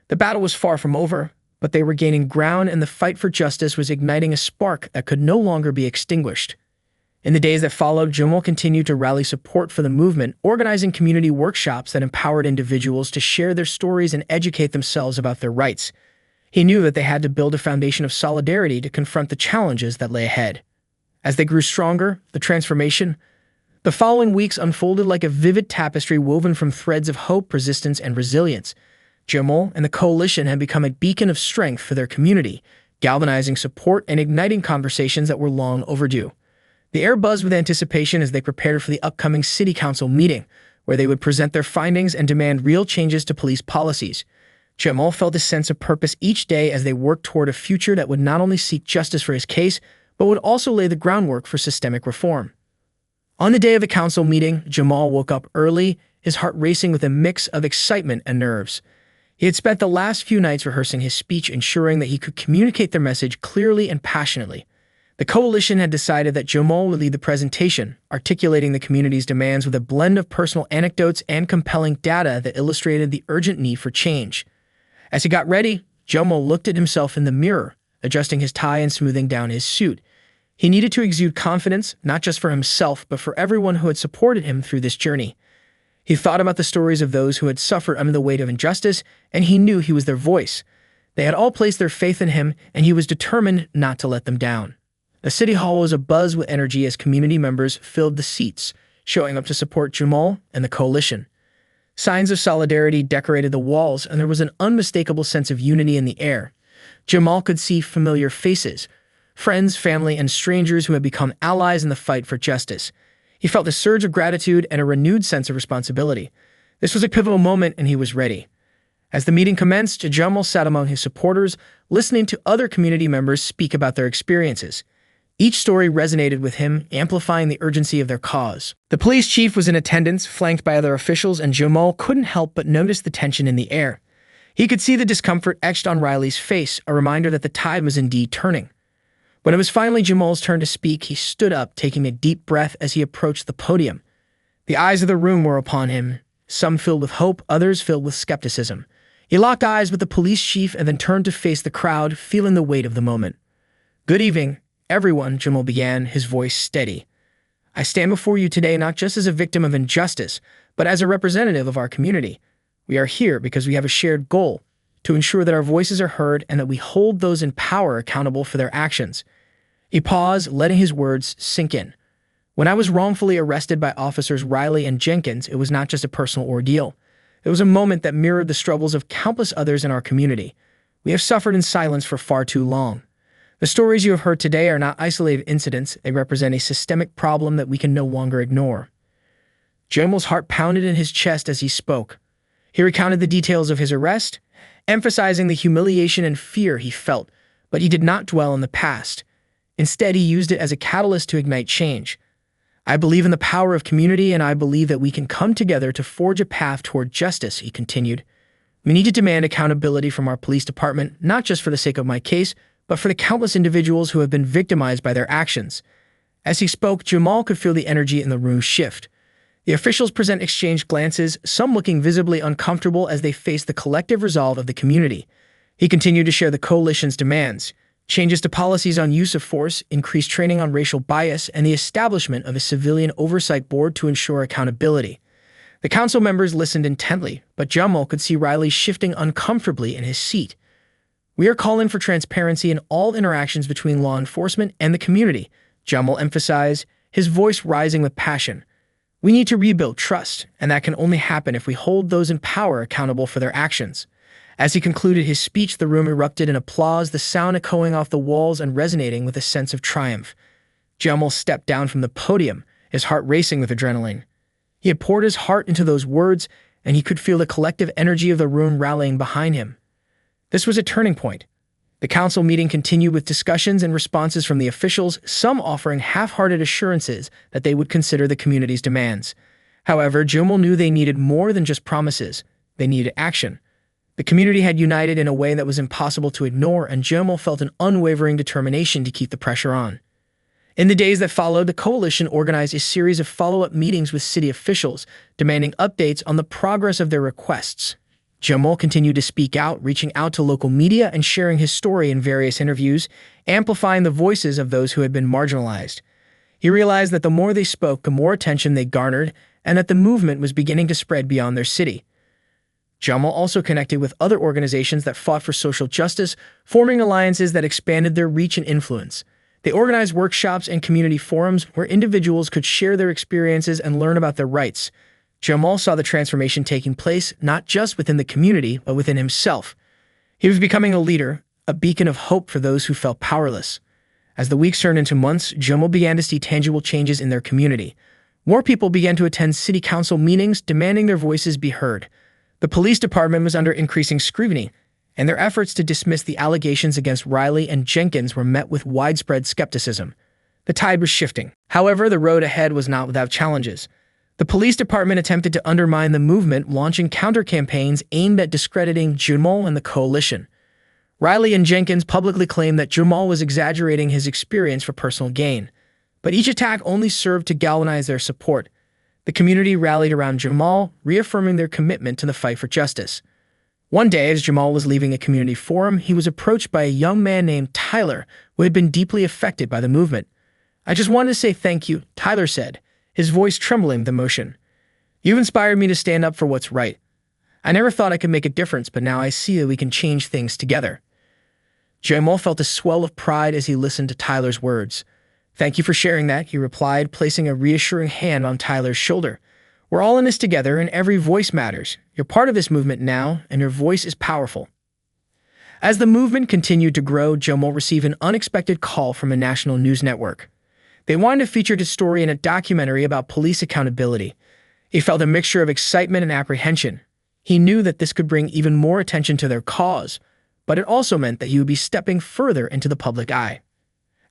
The battle was far from over, but they were gaining ground, and the fight for justice was igniting a spark that could no longer be extinguished. In the days that followed, Jamal continued to rally support for the movement, organizing community workshops that empowered individuals to share their stories and educate themselves about their rights. He knew that they had to build a foundation of solidarity to confront the challenges that lay ahead. As they grew stronger, the following weeks unfolded like a vivid tapestry woven from threads of hope, resistance, and resilience. Jamal and the coalition had become a beacon of strength for their community, galvanizing support and igniting conversations that were long overdue. The air buzzed with anticipation as they prepared for the upcoming city council meeting, where they would present their findings and demand real changes to police policies. Jamal felt a sense of purpose each day as they worked toward a future that would not only seek justice for his case, but would also lay the groundwork for systemic reform. On the day of the council meeting, Jamal woke up early, his heart racing with a mix of excitement and nerves. He had spent the last few nights rehearsing his speech, ensuring that he could communicate their message clearly and passionately. The coalition had decided that Jamal would lead the presentation, articulating the community's demands with a blend of personal anecdotes and compelling data that illustrated the urgent need for change. As he got ready, Jamal looked at himself in the mirror, adjusting his tie and smoothing down his suit. He needed to exude confidence, not just for himself, but for everyone who had supported him through this journey. He thought about the stories of those who had suffered under the weight of injustice, and he knew he was their voice. They had all placed their faith in him, and he was determined not to let them down. The city hall was abuzz with energy as community members filled the seats, showing up to support Jamal and the coalition. Signs of solidarity decorated the walls, and there was an unmistakable sense of unity in the air. Jamal could see familiar faces, friends, family, and strangers who had become allies in the fight for justice. He felt a surge of gratitude and a renewed sense of responsibility. This was a pivotal moment, and he was ready. As the meeting commenced, Jamal sat among his supporters, listening to other community members speak about their experiences. Each story resonated with him, amplifying the urgency of their cause. The police chief was in attendance, flanked by other officials, and Jamal couldn't help but notice the tension in the air. He could see the discomfort etched on Riley's face, a reminder that the tide was indeed turning. When it was finally Jamal's turn to speak, he stood up, taking a deep breath as he approached the podium. The eyes of the room were upon him, some filled with hope, others filled with skepticism. He locked eyes with the police chief and then turned to face the crowd, feeling the weight of the moment. "Good evening, everyone," Jamal began, his voice steady. "I stand before you today not just as a victim of injustice, but as a representative of our community. We are here because we have a shared goal, to ensure that our voices are heard and that we hold those in power accountable for their actions." He paused, letting his words sink in. "When I was wrongfully arrested by officers Riley and Jenkins, it was not just a personal ordeal. It was a moment that mirrored the struggles of countless others in our community. We have suffered in silence for far too long. The stories you have heard today are not isolated incidents. They represent a systemic problem that we can no longer ignore." Jamal's heart pounded in his chest as he spoke. He recounted the details of his arrest, emphasizing the humiliation and fear he felt, but he did not dwell on the past. Instead, he used it as a catalyst to ignite change. "I believe in the power of community, and I believe that we can come together to forge a path toward justice," he continued. "We need to demand accountability from our police department, not just for the sake of my case, but for the countless individuals who have been victimized by their actions." As he spoke, Jamal could feel the energy in the room shift. The officials present exchanged glances, some looking visibly uncomfortable as they faced the collective resolve of the community. He continued to share the coalition's demands: changes to policies on use of force, increased training on racial bias, and the establishment of a civilian oversight board to ensure accountability. The council members listened intently, but Jamal could see Riley shifting uncomfortably in his seat. "We are calling for transparency in all interactions between law enforcement and the community," Jamal emphasized, his voice rising with passion. "We need to rebuild trust, and that can only happen if we hold those in power accountable for their actions." As he concluded his speech, the room erupted in applause, the sound echoing off the walls and resonating with a sense of triumph. Jamal stepped down from the podium, his heart racing with adrenaline. He had poured his heart into those words, and he could feel the collective energy of the room rallying behind him. This was a turning point. The council meeting continued with discussions and responses from the officials, some offering half-hearted assurances that they would consider the community's demands. However, Jamal knew they needed more than just promises. They needed action. The community had united in a way that was impossible to ignore, and Jamal felt an unwavering determination to keep the pressure on. In the days that followed, the coalition organized a series of follow-up meetings with city officials, demanding updates on the progress of their requests. Jamal continued to speak out, reaching out to local media and sharing his story in various interviews, amplifying the voices of those who had been marginalized. He realized that the more they spoke, the more attention they garnered, and that the movement was beginning to spread beyond their city. Jamal also connected with other organizations that fought for social justice, forming alliances that expanded their reach and influence. They organized workshops and community forums where individuals could share their experiences and learn about their rights. Jamal saw the transformation taking place not just within the community, but within himself. He was becoming a leader, a beacon of hope for those who felt powerless. As the weeks turned into months, Jamal began to see tangible changes in their community. More people began to attend city council meetings, demanding their voices be heard. The police department was under increasing scrutiny, and their efforts to dismiss the allegations against Riley and Jenkins were met with widespread skepticism. The tide was shifting. However, the road ahead was not without challenges. The police department attempted to undermine the movement, launching counter-campaigns aimed at discrediting Jamal and the coalition. Riley and Jenkins publicly claimed that Jamal was exaggerating his experience for personal gain, but each attack only served to galvanize their support. The community rallied around Jamal, reaffirming their commitment to the fight for justice. One day, as Jamal was leaving a community forum, he was approached by a young man named Tyler, who had been deeply affected by the movement. "I just wanted to say thank you," Tyler said, his voice trembling with emotion. "You've inspired me to stand up for what's right. I never thought I could make a difference, but now I see that we can change things together." Jamal felt a swell of pride as he listened to Tyler's words. "Thank you for sharing that," he replied, placing a reassuring hand on Tyler's shoulder. "We're all in this together, and every voice matters. You're part of this movement now, and your voice is powerful." As the movement continued to grow, Jamal received an unexpected call from a national news network. They wanted to feature his story in a documentary about police accountability. He felt a mixture of excitement and apprehension. He knew that this could bring even more attention to their cause, but it also meant that he would be stepping further into the public eye.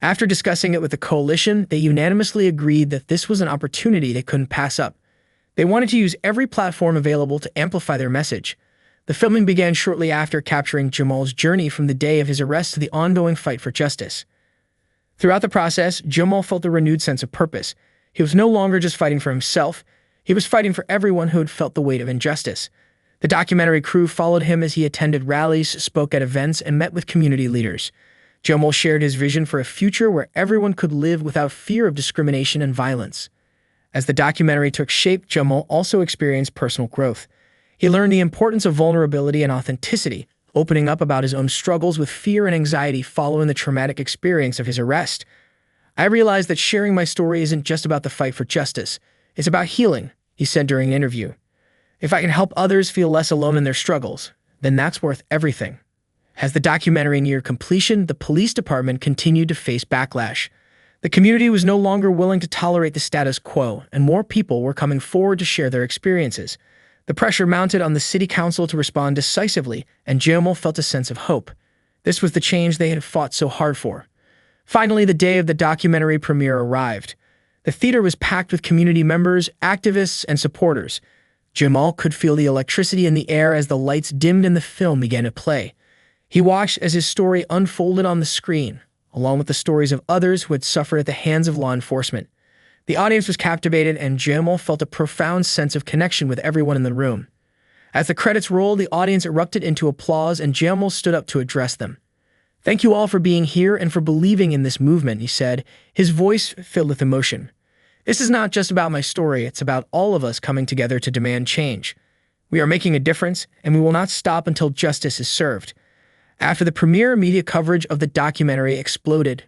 After discussing it with the coalition, they unanimously agreed that this was an opportunity they couldn't pass up. They wanted to use every platform available to amplify their message. The filming began shortly after, capturing Jamal's journey from the day of his arrest to the ongoing fight for justice. Throughout the process, Jamal felt a renewed sense of purpose. He was no longer just fighting for himself, he was fighting for everyone who had felt the weight of injustice. The documentary crew followed him as he attended rallies, spoke at events, and met with community leaders. Jamal shared his vision for a future where everyone could live without fear of discrimination and violence. As the documentary took shape, Jamal also experienced personal growth. He learned the importance of vulnerability and authenticity, opening up about his own struggles with fear and anxiety following the traumatic experience of his arrest. I realized that sharing my story isn't just about the fight for justice. It's about healing, he said during an interview. If I can help others feel less alone in their struggles, then that's worth everything. As the documentary neared completion, the police department continued to face backlash. The community was no longer willing to tolerate the status quo, and more people were coming forward to share their experiences. The pressure mounted on the city council to respond decisively, and Jamal felt a sense of hope. This was the change they had fought so hard for. Finally, the day of the documentary premiere arrived. The theater was packed with community members, activists, and supporters. Jamal could feel the electricity in the air as the lights dimmed and the film began to play. He watched as his story unfolded on the screen, along with the stories of others who had suffered at the hands of law enforcement. The audience was captivated, and Jamal felt a profound sense of connection with everyone in the room. As the credits rolled, the audience erupted into applause, and Jamal stood up to address them. "Thank you all for being here and for believing in this movement," he said, his voice filled with emotion. "This is not just about my story, it's about all of us coming together to demand change. We are making a difference, and we will not stop until justice is served." After the premiere, media coverage of the documentary exploded.